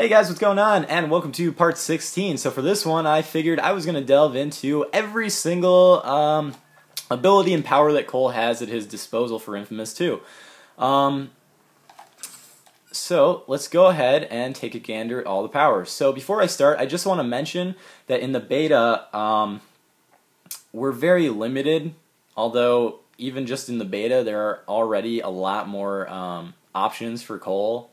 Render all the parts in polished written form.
Hey guys, what's going on? And welcome to part 16. So for this one, I figured I was going to delve into every single ability and power that Cole has at his disposal for InFamous 2. So let's go ahead and take a gander at all the powers. So before I start, I just want to mention that in the beta, we're very limited, although even just in the beta, there are already a lot more options for Cole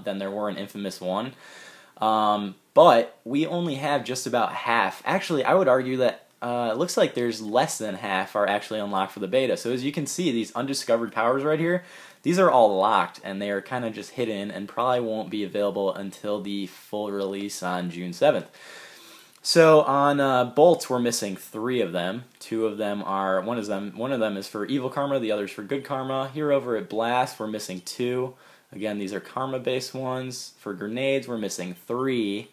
than there were in InFamous 1. But we only have just about half. Actually, I would argue that it looks like there's less than half are actually unlocked for the beta. So as you can see, these undiscovered powers right here, these are all locked, and they are kind of just hidden and probably won't be available until the full release on June 7th. So on bolts, we're missing 3 of them. 2 of them are one of them is for evil karma, the other's for good karma. Here over at blast, we're missing 2. Again, these are karma-based ones. For grenades, we're missing 3.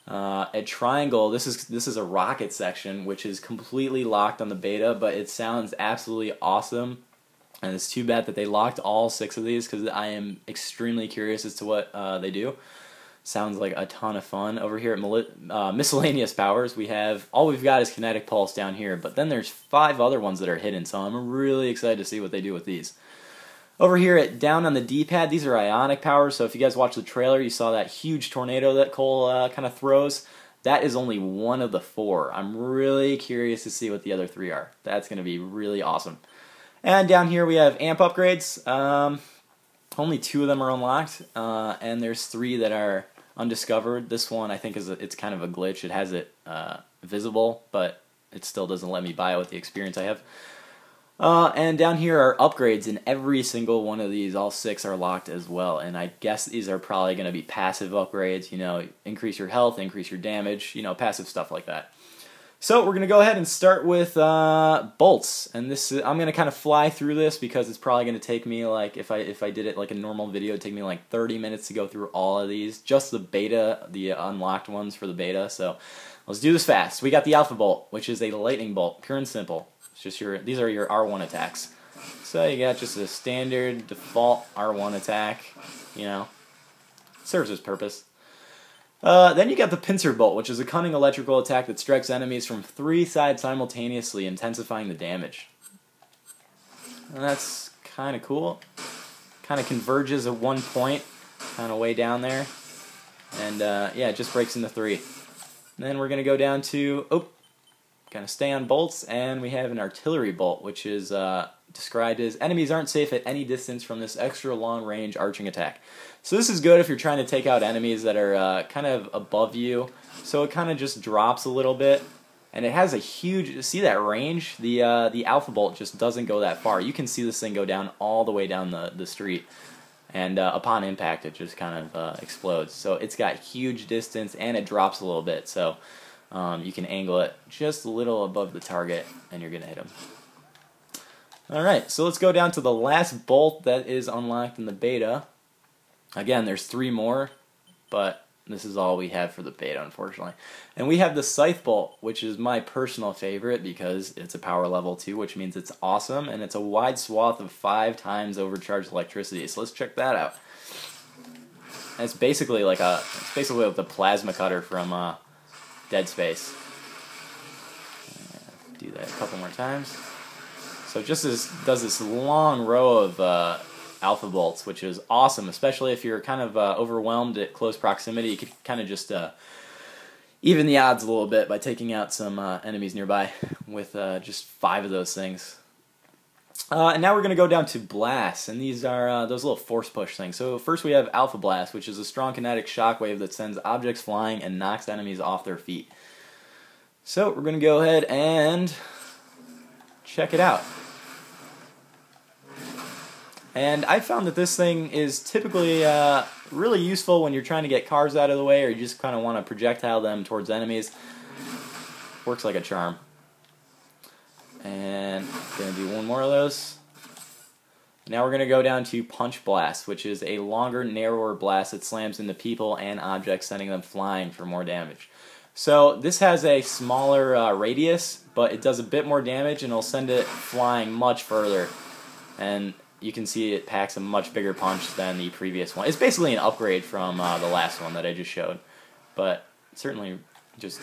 At triangle, this is a rocket section, which is completely locked on the beta, but it sounds absolutely awesome. And it's too bad that they locked all 6 of these, because I am extremely curious as to what they do. Sounds like a ton of fun. Over here at miscellaneous powers, all we've got is kinetic pulse down here, but then there's 5 other ones that are hidden, so I'm really excited to see what they do with these. Over here at down on the D-pad, these are ionic powers, so if you guys watched the trailer, you saw that huge tornado that Cole kind of throws. That is only one of the 4. I'm really curious to see what the other 3 are. That's going to be really awesome. And down here we have amp upgrades. Only 2 of them are unlocked, and there's 3 that are undiscovered. This one I think it's kind of a glitch. It has it visible, but it still doesn't let me buy it with the experience I have. And down here are upgrades, and every single one of these, all 6 are locked as well. And I guess these are probably going to be passive upgrades, you know, increase your health, increase your damage, you know, passive stuff like that. So we're going to go ahead and start with bolts. And I'm going to kind of fly through this because it's probably going to take me, like, if I did it like a normal video, it'd take me like 30 minutes to go through all of these. Just the beta, the unlocked ones for the beta. So let's do this fast. We got the Alpha Bolt, which is a lightning bolt, pure and simple. It's just these are your R1 attacks. So you got just a standard default R1 attack, you know, serves its purpose. Then you got the pincer bolt, which is a cunning electrical attack that strikes enemies from 3 sides simultaneously, intensifying the damage. And that's kind of cool. Kind of converges at one point, kind of way down there. And yeah, it just breaks into 3. And then we're going to go down to, kind of stay on bolts, and we have an artillery bolt, which is described as enemies aren't safe at any distance from this extra long range arching attack. So this is good if you're trying to take out enemies that are kind of above you. So it kind of just drops a little bit, and it has a huge, see that range? The Alpha Bolt just doesn't go that far. You can see this thing go down all the way down the street, and upon impact it just kind of explodes. So it's got huge distance, and it drops a little bit. So you can angle it just a little above the target, and you're going to hit him. Alright, so let's go down to the last bolt that is unlocked in the beta. Again, there's 3 more, but this is all we have for the beta, unfortunately. And we have the Scythe Bolt, which is my personal favorite because it's a power level 2, which means it's awesome, and it's a wide swath of 5 times overcharged electricity. So let's check that out. And it's basically like the plasma cutter from Dead Space. Do that a couple more times. So it just does this long row of Alpha Bolts, which is awesome, especially if you're kind of overwhelmed at close proximity. You could kind of just even the odds a little bit by taking out some enemies nearby with just 5 of those things. And now we're going to go down to Blast, and these are those little force push things. So first we have Alpha Blast, which is a strong kinetic shockwave that sends objects flying and knocks enemies off their feet. So we're going to go ahead and check it out. And I found that this thing is typically really useful when you're trying to get cars out of the way, or you just kind of want to projectile them towards enemies. Works like a charm. And going to do one more of those. Now we're going to go down to Punch Blast, which is a longer, narrower blast that slams into people and objects, sending them flying for more damage. So this has a smaller radius, but it does a bit more damage, and it'll send it flying much further. And you can see it packs a much bigger punch than the previous one. It's basically an upgrade from the last one that I just showed, but certainly just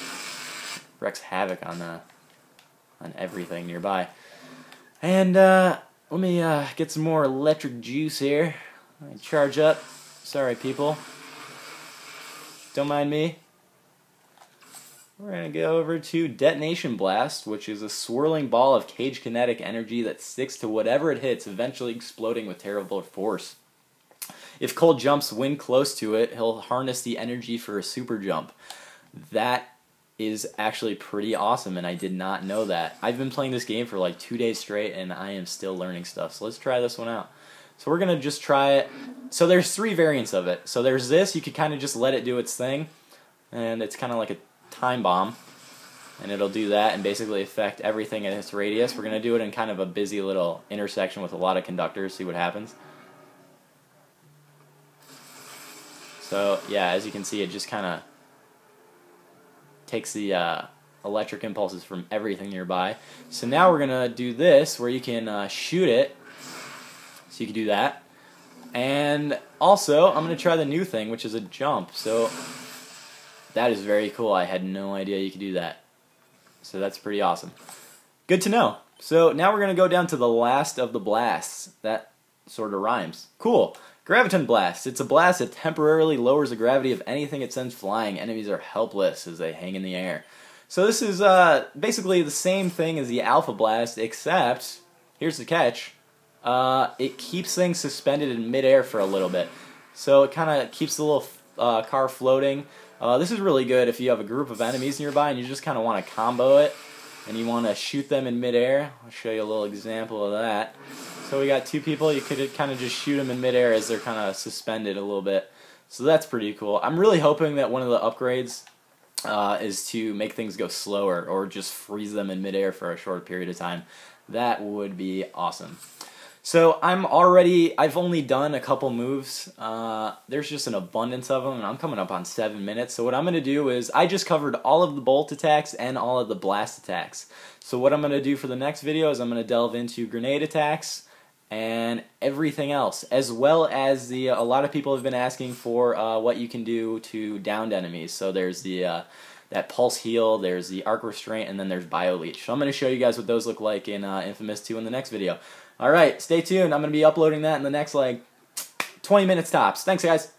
wreaks havoc on everything nearby. And let me get some more electric juice here. Charge up. Sorry, people. Don't mind me. We're going to go over to Detonation Blast, which is a swirling ball of cage kinetic energy that sticks to whatever it hits, eventually exploding with terrible force. If Cole jumps when close to it, he'll harness the energy for a super jump. That is actually pretty awesome, and I did not know that. I've been playing this game for like 2 days straight, and I am still learning stuff. So let's try this one out. So we're going to just try it. So there's 3 variants of it. So there's this, you could kind of just let it do its thing, and it's kind of like a time bomb, and it'll do that and basically affect everything in its radius. We're going to do it in kind of a busy little intersection with a lot of conductors, see what happens. So yeah, as you can see, it just kind of takes the electric impulses from everything nearby. So now we're going to do this where you can shoot it, so you can do that. And also, I'm going to try the new thing, which is a jump. So that is very cool. I had no idea you could do that. So that's pretty awesome. Good to know. So now we're going to go down to the last of the blasts. That sort of rhymes. Cool. Graviton Blast. It's a blast that temporarily lowers the gravity of anything it sends flying. Enemies are helpless as they hang in the air. So this is basically the same thing as the Alpha Blast, except, here's the catch, it keeps things suspended in midair for a little bit. So it kind of keeps the little car floating. This is really good if you have a group of enemies nearby and you just kind of want to combo it and you want to shoot them in midair. I'll show you a little example of that. So we got 2 people, you could kind of just shoot them in midair as they're kind of suspended a little bit. So that's pretty cool. I'm really hoping that one of the upgrades is to make things go slower or just freeze them in midair for a short period of time. That would be awesome. So I've only done a couple moves. There's just an abundance of them, and I'm coming up on 7 minutes. So what I'm going to do is, I just covered all of the bolt attacks and all of the blast attacks. So what I'm going to do for the next video is I'm going to delve into grenade attacks and everything else, as well as a lot of people have been asking for what you can do to downed enemies. So there's that pulse heal, there's the arc restraint, and then there's bio leech. So I'm going to show you guys what those look like in InFamous 2 in the next video. Alright, stay tuned. I'm going to be uploading that in the next, 20 minutes tops. Thanks, guys.